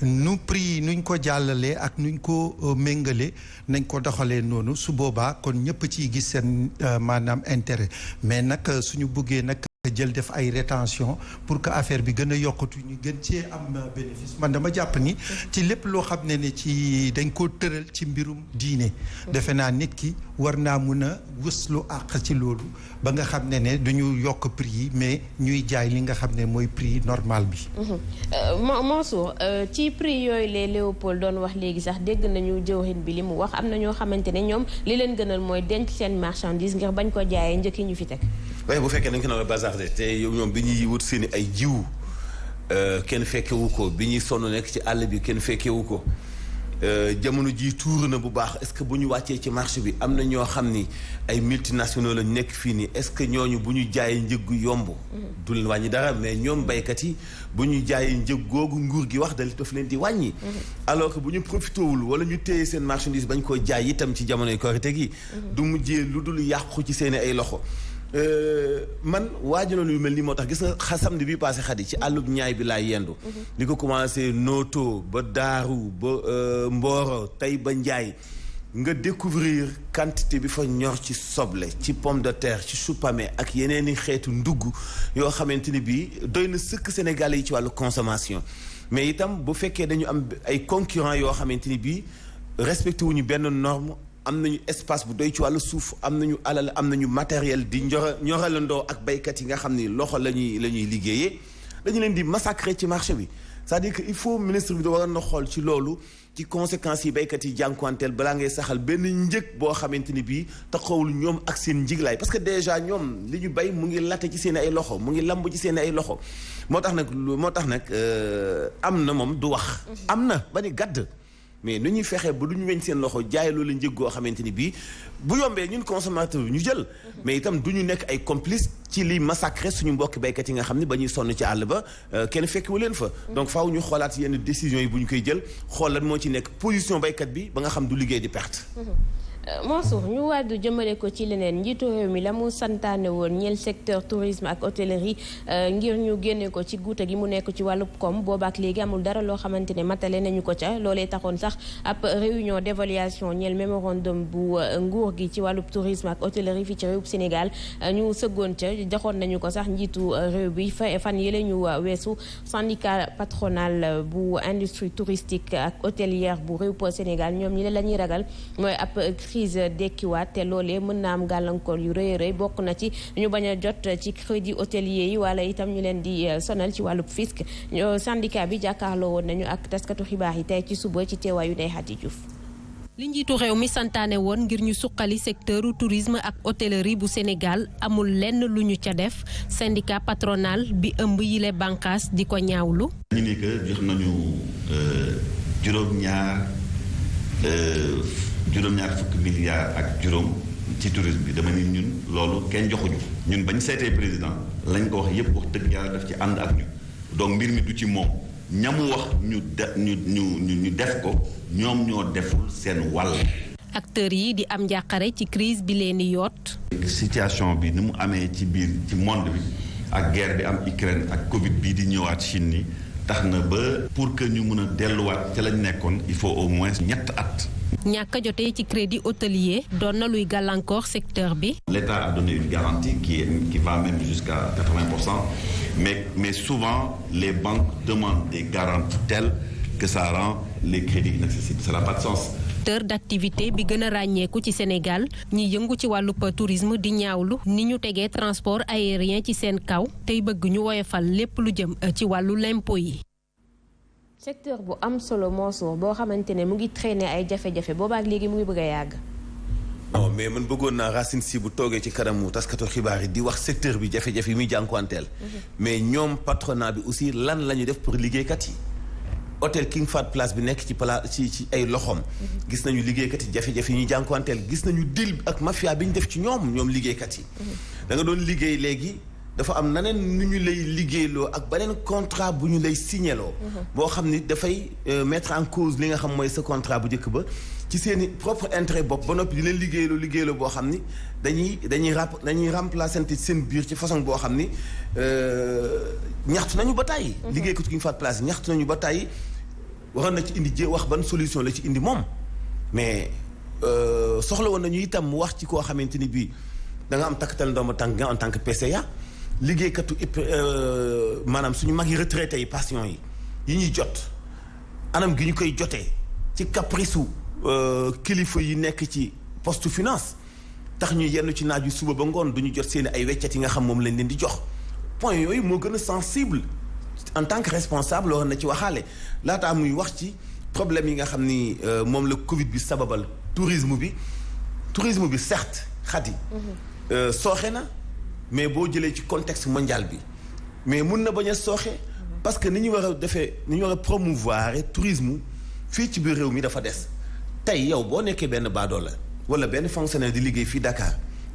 nu prix yi nuñ ko jàllalee ak nuñ ko méngale nañ ko doxalee noonu su boobaa kon ñëpp ciy gis seen maanaam intérêt mais nag suñu buggee nag jël def ay rétention pour que affaire bi gën a yokkatu ñu gën cee am bénéfice man dama jàpp ni ci lépp loo xam ne ci dañ ko tëral ci mbirum diine defe naa nit ki war naa mun a wëslu àq ci loolu ba nga xam ne du ñu yokk prix yi mais ñuy jaay li nga xam ne mooy prix normal bi Mansour ci prix yooyu les Léopold doon wax léegi sax dégg nañu jëwrin bi li mu wax am na ñoo xamante ne ñoom li leen gënal mooy denc seen marchandise ngir bañ ko jaayee njëkk ñu fi teg waaye bu fekkee dañ ko na bazar de te yow ñoom bi ñuy wut seeni ay jiw kenn fekkewu ko bi ñuy sonn nekk ci àll bi kenn fekkewu ko jamono ji tuur na bu baax est-ce que bu ñu wàccee ci marché bi am na ñoo xam ni ay multinationaux lañ nekk fii nii est-ce que ñooñu bu ñu jaayee njëggu yomb du leen wàññi dara mais ñoom baykat yi bu ñu jaayee njëg googu nguur gi wax daf leen di wàññi alors que bu ñu profité wul wala ñu téye seen marchandise bañ koo jaay itam ci jamonoy korite gi du mujjee lu dul yàqu ci seeni ay loxo man waajaloon yu mel nii moo tax gis nga samedi bi passé xadi ci àllub ñaay bi laay yendu li ko commencé Noto ba Daaru ba Mboro tey ba Njaay nga découvrir quantité bi fa ñor ci soble ci pomme de terre ci chou-pommé ak yeneeni xeetu ndugg yoo xamante ni bii doy na sëkk Sénégalais yi ci wàllu consommation mais itam bu fekkee dañu am ay concurrents yoo xamante ni bii respecté wuñu benn norme am nañu espace bu doy ci wàllu suuf am nañu alal am nañu matériel di ñoralandoo ak baykat yi nga xam ni loxo la ñuy liggéeyee dañu leen di massacrer ci marché bi c'est-à-dire que il faut ministre bi da waroon na xool ci loolu ci conséquences yi baykat yi jànkuwanteel balaa ngay saxal benn njëg boo xamante ni bii taxawul ñoom ak seen njiglaay parce que déjà ñoom li ñu bay mu ngi latte ci seen ay loxo mu ngi lamb ci seen ay loxo moo tax nag am na moom du wax am na ba ni gàdd mais nu ñuy fexee ba du ñu weñ seen loxo jaay loolu njëg goo xamante ni bii bu yombee ñun consommateur bi ñu jël mais itam du ñu nekk ay complice ci li massacrer suñu mbokki baykat yi nga xam ne ba ñuy sonn ci àll ba kenn fekk wu leen fa donc faaw ñu xoolaat yenn décisions yi bu ñu koy jël xool lan moo ci nekk position baykat bi ba nga xam du liggéey di perte Mansour ñu wàddu jëmale ko ci leneen njiitu réew mi la mu santaane woon ñeel secteur tourisme ak hôtellerie ngir ñu génne ko ci guuta gi mu nekk ci wàllub koom boobaak léegi amul dara loo xamante ne matale nañu ko ca loolee taxoon sax ab réunion d'évaluation ñeel mémorandum bu nguur gi ci wàllub tourisme ak hôtellerie fii ci réewub Sénégal ñu sëggoon ca joxoon nañu ko sax njiitu réew bi fan yële ñu weesu syndicat patronal bu industrie touristique ak hôtelière bu réewub Sénégal ñoom ñi la ñuy ragal mooy ab crise dekkiwaat te loolee mën na am gàllankoor yu rëy rëy bokk na ci ñu bañ a jot ci crédit hôtelier yi wala itam ñu leen di sonal ci wàllub fisc syndicat bi jàkkaarloo woon nañu ak taskatu xibaar yi tey ci suba ci teewaayu Ndeye Khady Diouf. li njiitu réew mi santaane woon ngir ñu suqali secteuru tourisme ak hôtellerie bu Sénégal amul lenn lu ñu ca def syndicat patronal bi ëmb yile bànqaas di ko ñaawlu. ñu ni que jox nañu juróom-ñaar fukki milliards ak juróom ci tourisme bi dama ni ñun loolu kenn joxuñu ñun bañ seetee président lañ ko wax yépp wax dëgg yàlla daf ci ànd ak ñu donc mbir mi du ci moom ñamu wax ñu def ko ñoom ñoo deful seen wàll. acteurs yi di am njàqare ci crise bi leen di yoot. situation bi ni mu amee ci biir ci monde bi ak guerre bi am Ukraine ak Covid bii di ñëwaat Chine ni tax na ba pour que ñu mën a delluwaat ca lañ nekkoon il faut au moins ñett at. ñàkk a jotee ci crédit hôtelier doon na luy gàllankoor secteur bi. L'État a donné une garantie qui va même jusqu'à 80%, mais souvent les banques demandent des garanties telles que ça rend les crédits inaccessibles. Ça n'a pas de sens. secteur d'activité bi gën a ràññeeku ci Sénégal ñi yëngu ci wàllub tourisme di ñaawlu ni ñu tegee transport aérien ci seen kaw tey bëgg ñu woyofal lépp lu jëm ci wàllu l'impôt yi. secteur bu am solo Mansour boo xamante ne mu ngi traîner ay jafe-jafe boobaak léegi mu ngi bëgg a yàgg. non mais man bëggoon naa Racine Sy bu toogee ci kanamu taskatu xibaar yi di wax secteur bi jafe-jafe yi muy jànkuwanteel. mais ñoom patronat bi aussi lan la ñu def pour liggéeykat yi. hôtel King Fahd Palace bi nekk ci ay loxoom. gis nañu liggéeykat yi jafe-jafe yi ñuy jànkuwanteel gis nañu deal ak mafia bi ñu def ci ñoom liggéeykat yi. da nga doon liggéey léegi. dafa am naneen nu ñu lay liggéeyloo ak beneen contrat bu ñu lay signéloo boo xam ni dafay mettre en cause li nga xam mooy sa contrat bu njëkk ba ci seen i propre intérêt bopp ba noppi di leen liggéeyloo boo xam ni dañuy remplacer seen biir ci façon boo xam ni ñaxtu nañu ba tàyyi liggéeykatu King Fahd Palace ñaxtu nañu ba tàyyi waroon na ci indi wax ban solution la ci indi moom mais soxla woon nañu itam mu wax ci koo xamante ni bii da nga am takkatal ndooma tànk nga en tant que PCA liggéeykatu maanaam suñu mag yi retraité yi pension yi ñuy jot anam gi ñu koy jotee ci caprice su kilifa yi nekk ci poste finance tax ñu yenn ci naaj yu suba ba ngoon du ñu jot seen ay weccet yi nga xam moom lañ leen di jox point yooyu moo gën a sensible en tant que responsable war na ci waxaale laataa muy wax ci problème yi nga xam ni moom la Covid bi sababal tourisme bi certes xati sooxe na mais boo jëlee ci contexte mondial bi mais mun na bañ a sooxe parce que ni ñu war a promouvoir tourisme fii ci biir réew mi dafa des tey yow boo nekkee benn baadoo la wala benn fonctionnaire di liggéey fii Dakar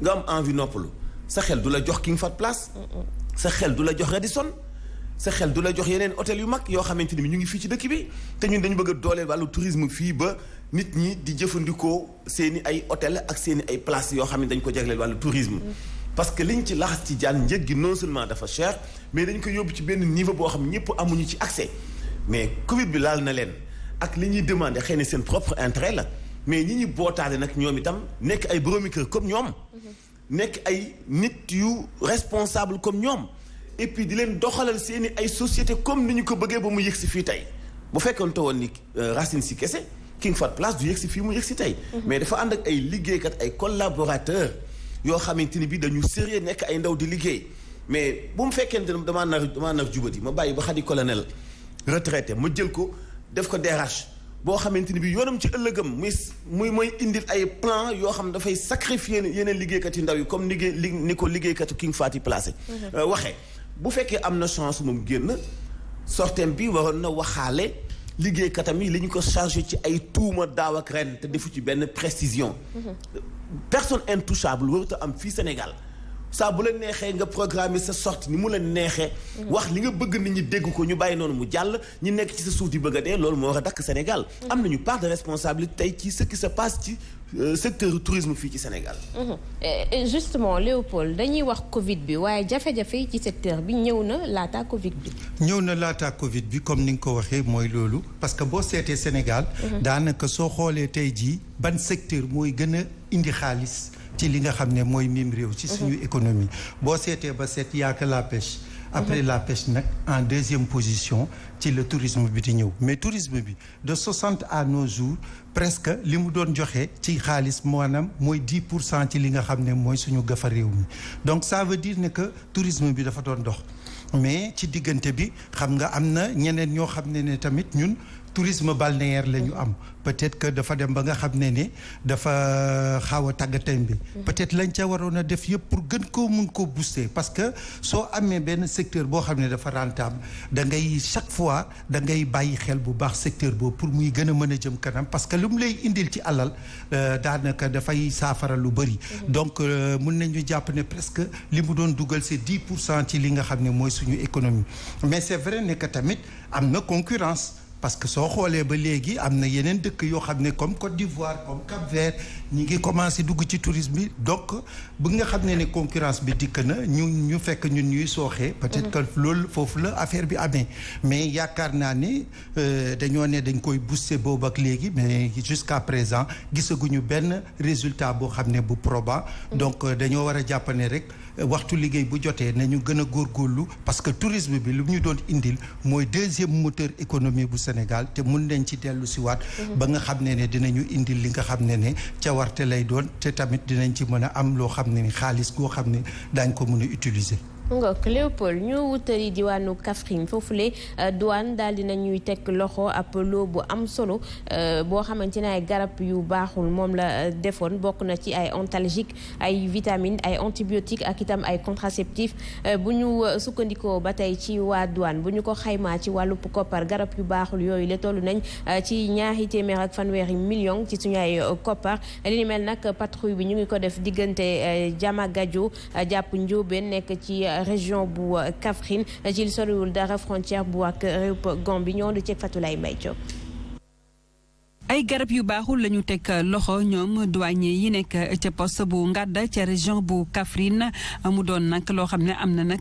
nga am envie noppalu sa xel du la jox King Fahd Place sa xel du la jox Radisson sa xel du la jox yeneen hôtel yu mag yoo xamante ni ñu ngi fii ci dëkk bi te ñun dañu bëgg a dooleel wàllu tourisme fii ba nit ñi di jëfandikoo seeni ay hôtel ak seeni ay places yoo xam ne dañ ko jagleel wàllu tourisme parce que liñ ci laxas ci jaan njëg gi non seulement dafa cher mais dañ ko yóbbu ci benn niveau boo xam ñëpp amuñu ci accès mais Covid bi laal na leen ak li ñuy demandé xëy na seen propre intérêt la mais ñi ñu bootaale nag ñoom itam nekk ay boroomi kër comme ñoom nekk ay nit yu responsable comme ñoom et puis di leen doxalal seeni ay société comme ni ñu ko bëggee ba mu yëg si fii tey bu fekkoonte woon ni Racine Sy kese King Fahd Place du yëg si fii mu yëg si tey mais dafa ànd ak ay liggéeykat ay collaborateurs yoo xamante ni bi dañu sérieux nekk ay ndaw di liggéey mais bu mu fekkente ne damaa nar jubati ma bàyyi ba xadi colonel retraité ma jël ko def ko DRH boo xamante ni bi yoonam ci ëllëgam mooy indil ay plan yoo xam dafay sacrifier yeneen liggéeykat yu ndaw yi comme ni ko liggéeykatu King Fahd yi placé waxee bu fekkee am na chance moom génn sortem bi waroon na waxaale liggéeykatam yi li ñu ko chargé ci ay tuuma daaw ak ren te defu ci benn précision personne intouchable warut a am fii Sénégal saa bu la neexee nga programmer sa sortie ni mu la neexee wax li nga bëgg nit ñi dégg ko ñu bàyyi noonu mu jàll ñi nekk ci sa suuf di bëgg a dee loolu moo war a dakk Sénégal am nañu part de responsabilité tey ci ce qui se passe ci secteur du tourisme fii ci Sénégal justement Léopold dañuy wax Covid bi waaye jafe-jafe yi ci secteur bi ñëw na laata Covid bi comme ni nga ko waxee mooy loolu parce que boo seetee Sénégal daanaka soo xoolee tey jii ban secteur mooy gën a indi xaalis ci li nga xam ne mooy mim réew ci suñu économie boo seetee ba seet yaaka la pêche après la pêche nag en deuxième position ci le tourisme bi di ñëw mais tourisme bi de 60 à nos jours presque li mu doon joxe ci xaalis maanaam mooy 10% ci li nga xam ne mooy suñu gafa réew mi donc ça veut dire ne que tourisme bi dafa doon dox mais ci diggante bi xam nga am na ñeneen ñoo xam ne tamit ñun tourisme balnéaire la ñu am peut-être que dafa dem ba nga xam ne dafa xaw a tàggatam bi peut-être lañ ca waroon a def yëpp pour gën koo mun koo booster parce que soo amee benn secteur boo xam ne dafa rentable da ngay chaque fois da ngay bàyyi xel bu baax secteur boobu pour muy gën a mën a jëm kanam parce que lu mu lay indil ci alal daanaka dafay saafara lu bëri donc mun nañu jàpp ne presque li mu doon dugal c'est 10% ci li nga xam ne mooy suñu économie mais c'est vrai ne que tamit am na concurrence parce que soo xoolee ba léegi am na yeneen dëkk yoo xam ne comme Côte d'Ivoire comme Cap-Vert ñi ngi commencé dugg ci tourisme bi donc bu nga xam ne concurrence bi dikk na ñu fekk ñun ñuy sooxee peut-être que loolu foofu la affaire bi amee mais yaakaar naa ne dañoo ne dañ koy booster boobu ak léegi mais jusqu'à présent gisaguñu benn résultat boo xam ne bu probant donc dañoo war a jàpp ne rek waxtu liggéey bu jotee nañu gën a góorgóorlu parce que tourisme bi lu ñu doon indil mooy deuxième moteur économique bu Sénégal te mun nañ ci dellu si waat ba nga xam ne dinañu indil li nga xam ne cawarte lay doon te tamit dinañ ci mën a am loo xam ne xaalis goo xam ne daañ ko mën a utiliser ngok Léopold ñu wutali diwaanu Kaffrine foofule douane daal dina ñuy teg loxo ab loo bu am solo boo xamante ne ay garab yu baaxul moom la defoon bokk na ci ay antalgique ay vitamines ay antibiotiques ak itam ay contraceptifs bu ñu sukkandikoo ba tey ci waa douane bu ñu ko xaymaa ci wàllu koppar garab yu baaxul yooyu la toll nañ ci 2fanweeri millions ci suñu ay koppar li ni mel nag patrouille bi ñu ngi ko def diggante Diamagadio jàpp Ndiobène nekk ci région bu Kaffrine ci soriwul dara frontière bu ak réew Gambie ñoo du ceeg Fatulaye Mbaye Diop ay garab yu baaxul la ñu teg loxo ñoom douanier yi nekk ca poste bu Ngada ca région bu Kaffrine mu doon nag loo xam ne am na nag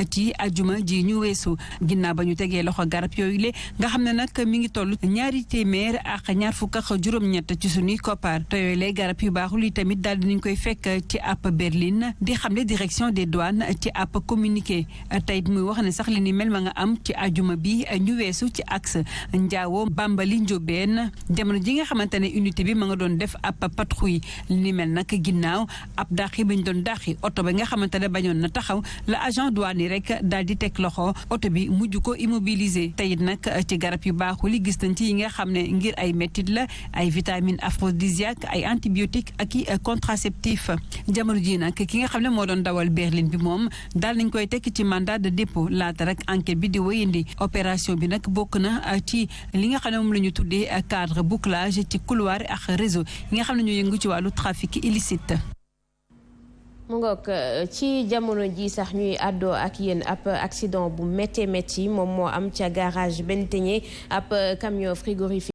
ci ajuma ji ñu weesu ginnaaw ba ñu tegee loxo garab yooyu le nga xam ne nag mi ngi toll 200 ak ñaar fukk ak juróom-ñett ci suñuy koppar te yooyu le garab yu baaxul yi tamit daal dinañ koy fekk ci ab Berlin di xamle direction des douanes ci ab communiqué tey muy wax ne sax li ni mel ma nga am ci ajuma bi ñu weesu ci axe Njaawo Bambali Ndiobène jamono ji nga xamante ne unité bi ma nga doon def ab patrouille li ni mel nag ginnaaw ab dàqi bi ñu doon dàqi oto ba nga xamante ne bañoon na taxaw la agent douane yi rek daal di teg loxo oto bi mujj ko immobiliser te it nag ci garab yu baaxul yi gis nañ ci yi nga xam ne ngir ay métit la ay vitamines aphrodisiaques ay antibiotiques ak i contraceptif jamono ji nag ki nga xam ne moo doon dawal Berlin bi moom daal nañ koy tekk ci mandat de dépôt laata rek enquête bi di wéyandi opération bi nag bokk na ci li nga xam ne moom la ñu tuddee cadre bouclage ci couloir ak réseau yi nga xam ne ñoo yëngu ci wàllu trafic illicite. mu ngoog ci jamono ji sax ñuy àddoo ak yéen ab accident bu métti moom moo am ca garage Benteñe ab camion frigorifique